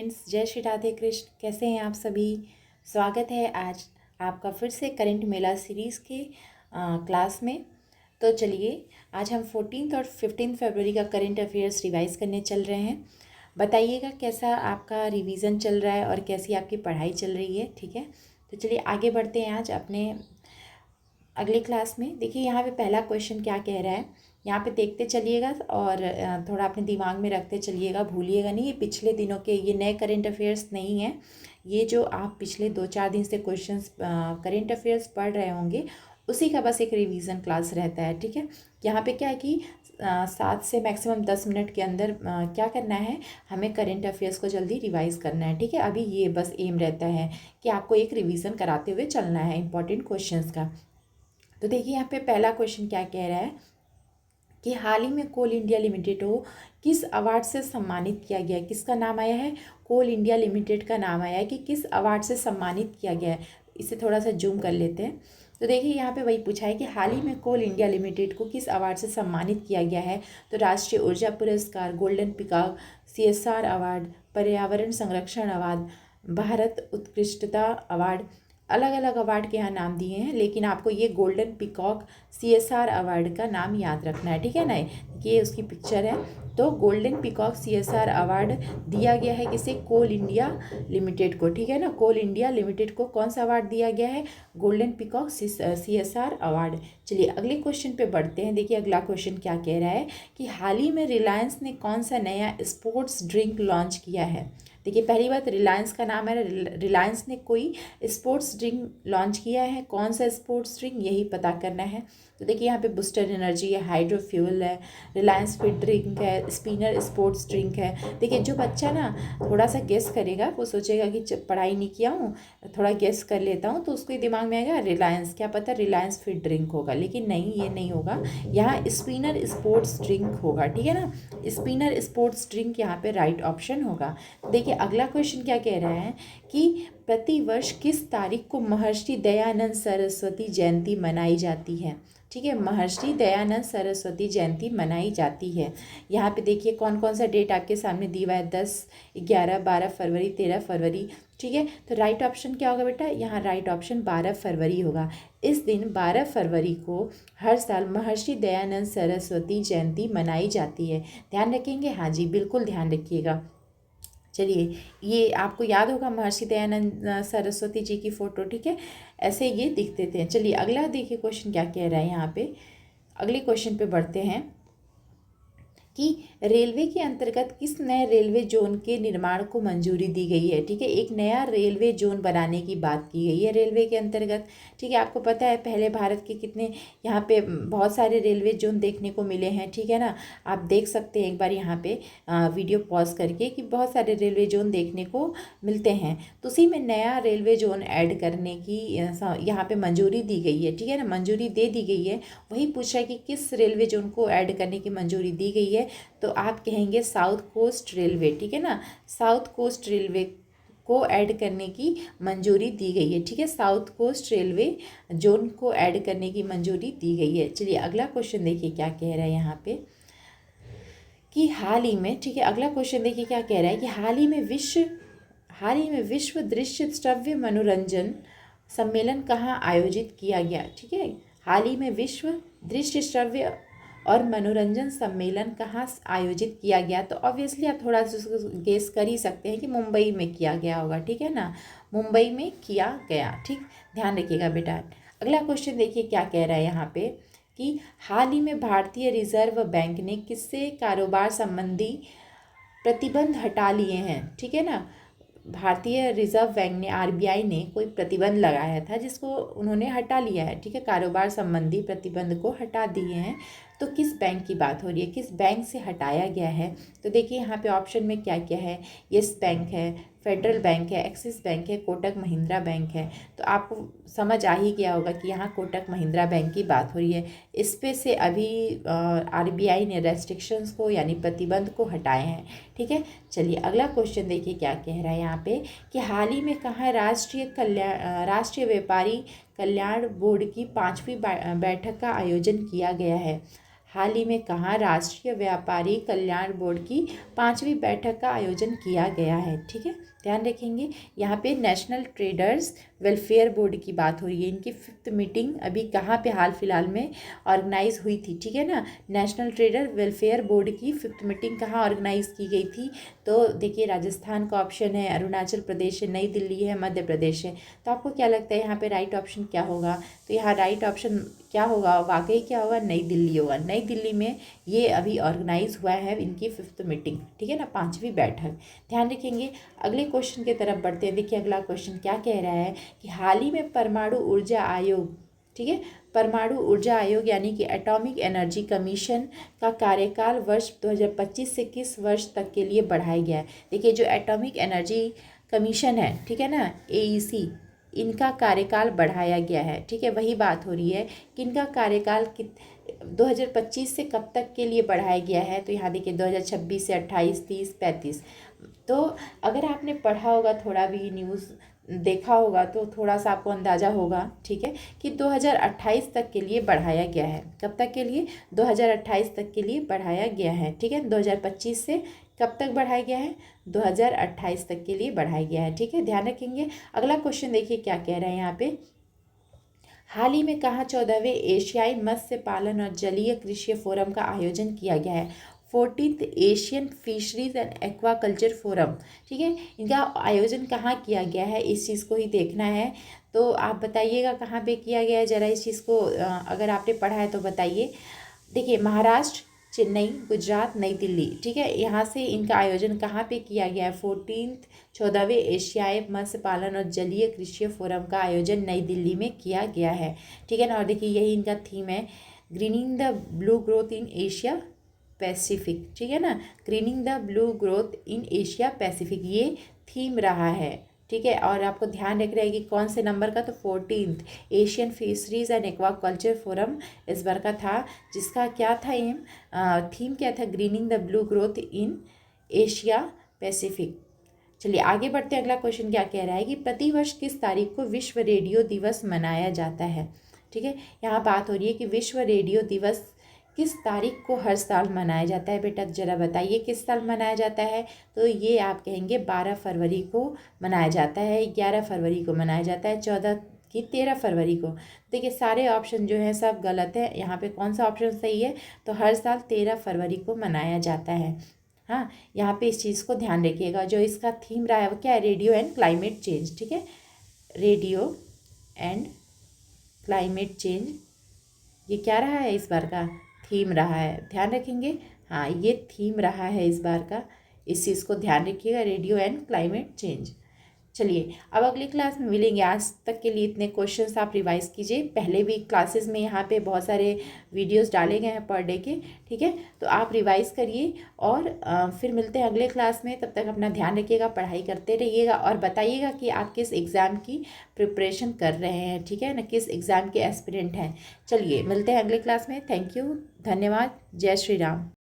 Friends, जय श्री राधे कृष्ण। कैसे हैं आप सभी? स्वागत है आज आपका फिर से करंट मेला सीरीज़ के क्लास में। तो चलिए, आज हम 14 और 15 फरवरी का करंट अफेयर्स रिवाइज करने चल रहे हैं। बताइएगा कैसा आपका रिवीजन चल रहा है और कैसी आपकी पढ़ाई चल रही है। ठीक है, तो चलिए आगे बढ़ते हैं आज अपने अगले क्लास में। देखिए यहाँ पे पहला क्वेश्चन क्या कह रहा है, यहाँ पे देखते चलिएगा और थोड़ा अपने दिमाग में रखते चलिएगा, भूलिएगा नहीं। ये पिछले दिनों के, ये नए करंट अफेयर्स नहीं हैं। ये जो आप पिछले 2-4 दिन से क्वेश्चंस करंट अफेयर्स पढ़ रहे होंगे, उसी का बस एक रिवीजन क्लास रहता है। ठीक है, यहाँ पे क्या है कि 7 से मैक्सिमम 10 मिनट के अंदर क्या करना है, हमें करंट अफेयर्स को जल्दी रिवाइज करना है। ठीक है, अभी ये बस एम रहता है कि आपको एक रिवीजन कराते हुए चलना है इंपॉर्टेंट क्वेश्चंस का। तो देखिए यहाँ पे पहला क्वेश्चन क्या कह रहा है कि हाल ही में कोल इंडिया लिमिटेड को किस अवार्ड से सम्मानित किया गया है। किसका नाम आया है? कोल इंडिया लिमिटेड का नाम आया है कि किस अवार्ड से सम्मानित किया गया है। इसे थोड़ा सा जूम कर लेते हैं। तो देखिए यहाँ पे वही पूछा है कि हाल ही में कोल इंडिया लिमिटेड को किस अवार्ड से सम्मानित किया गया है। तो राष्ट्रीय ऊर्जा पुरस्कार, गोल्डन पिकॉक, CSR अवार्ड, पर्यावरण संरक्षण अवार्ड, भारत उत्कृष्टता अवार्ड, अलग अलग अवार्ड के यहाँ नाम दिए हैं, लेकिन आपको ये गोल्डन पिकॉक CSR अवार्ड का नाम याद रखना है। ठीक है ना, ये उसकी पिक्चर है। तो गोल्डन पिकॉक CSR अवार्ड दिया गया है किसे? कोल इंडिया लिमिटेड को। ठीक है ना, कोल इंडिया लिमिटेड को कौन सा अवार्ड दिया गया है? Golden peacock CSR award. चलिए अगले क्वेश्चन पे बढ़ते हैं। देखिए अगला क्वेश्चन क्या कह रहा है कि हाल ही में रिलायंस ने कौन सा नया स्पोर्ट्स ड्रिंक लॉन्च किया है। देखिए पहली बात, रिलायंस का नाम है, रिलायंस ने कोई स्पोर्ट्स ड्रिंक लॉन्च किया है। कौन सा स्पोर्ट्स ड्रिंक, यही पता करना है। तो देखिए यहाँ पे बूस्टर एनर्जी है, हाइड्रो फ्यूल है, रिलायंस फिट ड्रिंक है, स्पिनर स्पोर्ट्स ड्रिंक है। देखिए जो बच्चा ना थोड़ा सा गेस करेगा, वो सोचेगा कि पढ़ाई नहीं किया हूँ, थोड़ा गेस कर लेता हूँ, तो उसके दिमाग में आएगा रिलायंस, क्या पता रिलायंस फिट ड्रिंक होगा। लेकिन नहीं, ये नहीं होगा, यहाँ स्पिनर स्पोर्ट्स ड्रिंक होगा। ठीक है ना, स्पिनर स्पोर्ट्स ड्रिंक यहाँ पे राइट ऑप्शन होगा। देखिए अगला क्वेश्चन क्या कह रहा है कि प्रतिवर्ष किस तारीख को महर्षि दयानंद सरस्वती जयंती मनाई जाती है। ठीक है, महर्षि दयानंद सरस्वती जयंती मनाई जाती है। यहाँ पे देखिए कौन कौन सा डेट आपके सामने दी हुआ है, 10, 11, 12 फरवरी, 13 फरवरी। ठीक है, तो राइट ऑप्शन क्या होगा बेटा? यहाँ राइट ऑप्शन 12 फरवरी होगा। इस दिन 12 फरवरी को हर साल महर्षि दयानंद सरस्वती जयंती मनाई जाती है। ध्यान रखेंगे? हाँ जी, बिल्कुल ध्यान रखिएगा। चलिए, ये आपको याद होगा महर्षि दयानंद सरस्वती जी की फ़ोटो। ठीक है, ऐसे ये दिखते थे। चलिए अगला देखिए क्वेश्चन क्या कह रहा है यहाँ पे। अगले क्वेश्चन पे बढ़ते हैं कि रेलवे के अंतर्गत किस नए रेलवे जोन के निर्माण को मंजूरी दी गई है। ठीक है, एक नया रेलवे जोन बनाने की बात की गई है रेलवे के अंतर्गत। ठीक है, आपको पता है पहले भारत के कितने यहाँ पे बहुत सारे रेलवे जोन देखने को मिले हैं। ठीक है ना, आप देख सकते हैं एक बार यहाँ पे वीडियो पॉज करके कि बहुत सारे रेलवे जोन देखने को मिलते हैं। तो उसी में नया रेलवे जोन ऐड करने की यहाँ पे मंजूरी दी गई है। ठीक है ना, मंजूरी दे दी गई है। वही पूछ रहा है कि किस रेलवे जोन को ऐड करने की मंजूरी दी गई है। तो आप कहेंगे साउथ कोस्ट रेलवे। ठीक है ना, साउथ कोस्ट रेलवे को ऐड करने की मंजूरी दी गई है। ठीक है, साउथ कोस्ट रेलवे जोन को ऐड करने की मंजूरी दी गई है। चलिए अगला क्वेश्चन देखिए क्या कह रहा है यहाँ पे कि हाल ही में, ठीक है, अगला क्वेश्चन देखिए क्या कह रहा है कि हाल ही में विश्व दृश्य श्रव्य मनोरंजन सम्मेलन कहाँ आयोजित किया गया। ठीक है, हाल ही में विश्व दृश्य श्रव्य और मनोरंजन सम्मेलन कहाँ आयोजित किया गया। तो ऑब्वियसली आप थोड़ा सा गेस कर ही सकते हैं कि मुंबई में किया गया होगा। ठीक है ना, मुंबई में किया गया। ठीक, ध्यान रखिएगा बेटा। अगला क्वेश्चन देखिए क्या कह रहा है यहाँ पे कि हाल ही में भारतीय रिजर्व बैंक ने किससे कारोबार संबंधी प्रतिबंध हटा लिए हैं। ठीक है ना, भारतीय रिजर्व बैंक ने, RBI ने कोई प्रतिबंध लगाया था जिसको उन्होंने हटा लिया है। ठीक है, कारोबार संबंधी प्रतिबंध को हटा दिए हैं। तो किस बैंक की बात हो रही है, किस बैंक से हटाया गया है? तो देखिए यहाँ पे ऑप्शन में क्या क्या है, येस बैंक है, फेडरल बैंक है, एक्सिस बैंक है, कोटक महिंद्रा बैंक है। तो आपको समझ आ ही गया होगा कि यहाँ कोटक महिंद्रा बैंक की बात हो रही है। इस पे से अभी RBI ने रेस्ट्रिक्शंस को यानी प्रतिबंध को हटाए हैं। ठीक है, चलिए अगला क्वेश्चन देखिए क्या कह रहा है यहाँ पे कि हाल ही में कहाँ राष्ट्रीय व्यापारी कल्याण बोर्ड की 5वीं बैठक का आयोजन किया गया है। हाल ही में कहाँ राष्ट्रीय व्यापारी कल्याण बोर्ड की 5वीं बैठक का आयोजन किया गया है। ठीक है, ध्यान रखेंगे। यहाँ पे नेशनल ट्रेडर्स वेलफेयर बोर्ड की बात हो रही है। इनकी 5th मीटिंग अभी कहाँ पे हाल फिलहाल में ऑर्गेनाइज हुई थी। ठीक है ना, नेशनल ट्रेडर वेलफेयर बोर्ड की 5th मीटिंग कहाँ ऑर्गेनाइज की गई थी? तो देखिए, राजस्थान का ऑप्शन है, अरुणाचल प्रदेश है, नई दिल्ली है, मध्य प्रदेश है। तो आपको क्या लगता है यहाँ पे राइट ऑप्शन क्या होगा? तो यहाँ राइट ऑप्शन क्या होगा? वाकई क्या होगा? नई दिल्ली होगा। नई दिल्ली में ये अभी ऑर्गेनाइज हुआ है इनकी 5th मीटिंग। ठीक है ना, 5वीं बैठक। ध्यान रखेंगे। अगले क्वेश्चन की तरफ बढ़ते हैं। देखिए अगला क्वेश्चन क्या कह रहा है कि हाल ही में परमाणु ऊर्जा आयोग, ठीक है, परमाणु ऊर्जा आयोग यानी कि एटॉमिक एनर्जी कमीशन का कार्यकाल वर्ष 2025 से किस वर्ष तक के लिए बढ़ाया गया है? देखिए जो एटॉमिक एनर्जी कमीशन है, ठीक है ना, AEC, इनका कार्यकाल बढ़ाया गया है। ठीक है, वही बात हो रही है कि इनका कार्यकाल 2025 से कब तक के लिए बढ़ाया गया है? तो यहाँ देखिए 2026 से 28, 30, 35। तो अगर आपने पढ़ा होगा, थोड़ा भी न्यूज़ देखा होगा तो थोड़ा सा आपको अंदाज़ा होगा, ठीक है, कि 2028 तक के लिए बढ़ाया गया है। कब तक के लिए? 2028 तक के लिए बढ़ाया गया है। ठीक है, 2025 से कब तक बढ़ाया गया है? 2028 तक के लिए बढ़ाया गया है। ठीक है, ध्यान रखेंगे। अगला क्वेश्चन देखिए क्या कह रहे हैं यहाँ पे। हाल ही में कहाँ 14वें एशियाई मत्स्य पालन और जलीय कृषि फोरम का आयोजन किया गया है? 14th Asian fisheries and aquaculture forum. ठीक है, इनका आयोजन कहाँ किया गया है? इस चीज़ को ही देखना है। तो आप बताइएगा कहाँ पे किया गया है, ज़रा इस चीज़ को अगर आपने पढ़ा है तो बताइए। देखिए महाराष्ट्र, चेन्नई, गुजरात, नई दिल्ली। ठीक है, यहाँ से इनका आयोजन कहाँ पे किया गया है? 14वें एशियाई मत्स्य पालन और जलीय कृषि फोरम का आयोजन नई दिल्ली में किया गया है। ठीक है ना, और देखिए यही इनका थीम है, grinning the blue growth in Asia Pacific. ठीक है ना, grinning the blue growth in Asia Pacific, ये थीम रहा है। ठीक है, और आपको ध्यान रख रहे हैं कि कौन से नंबर का? तो 14th Asian fisheries and aquaculture forum इस बार का था, जिसका क्या था एम, थीम क्या था? Grinning the blue growth in Asia Pacific. चलिए आगे बढ़ते हैं। अगला क्वेश्चन क्या कह रहा है कि प्रतिवर्ष किस तारीख को विश्व रेडियो दिवस मनाया जाता है? ठीक है, यहाँ बात हो रही है कि विश्व रेडियो दिवस किस तारीख को हर साल मनाया जाता है? बेटा जरा बताइए किस साल मनाया जाता है? तो ये आप कहेंगे 12 फरवरी को मनाया जाता है, 11 फरवरी को मनाया जाता है, 14 की 13 फरवरी को। देखिए सारे ऑप्शन जो हैं सब गलत है। यहाँ पे कौन सा ऑप्शन सही है? तो हर साल 13 फरवरी को मनाया जाता है। हाँ, यहाँ पे इस चीज़ को ध्यान रखिएगा। जो इसका थीम रहा है वो क्या है? Radio and climate change. ठीक है, रेडियो एंड क्लाइमेट चेंज, ये क्या रहा है इस बार का? थीम रहा है। ध्यान रखेंगे, हाँ ये थीम रहा है इस बार का। इस चीज़ को ध्यान रखिएगा, रेडियो एंड क्लाइमेट चेंज। चलिए अब अगली क्लास में मिलेंगे। आज तक के लिए इतने क्वेश्चंस आप रिवाइज कीजिए। पहले भी क्लासेस में यहाँ पे बहुत सारे वीडियोस डाले गए हैं पर डे के। ठीक है, तो आप रिवाइज करिए और फिर मिलते हैं अगले क्लास में। तब तक अपना ध्यान रखिएगा, पढ़ाई करते रहिएगा और बताइएगा कि आप किस एग्ज़ाम की प्रिपरेशन कर रहे हैं। ठीक है ना, किस एग्ज़ाम के एस्पिरेंट हैं। चलिए मिलते हैं अगले क्लास में। थैंक यू, धन्यवाद, जय श्री राम।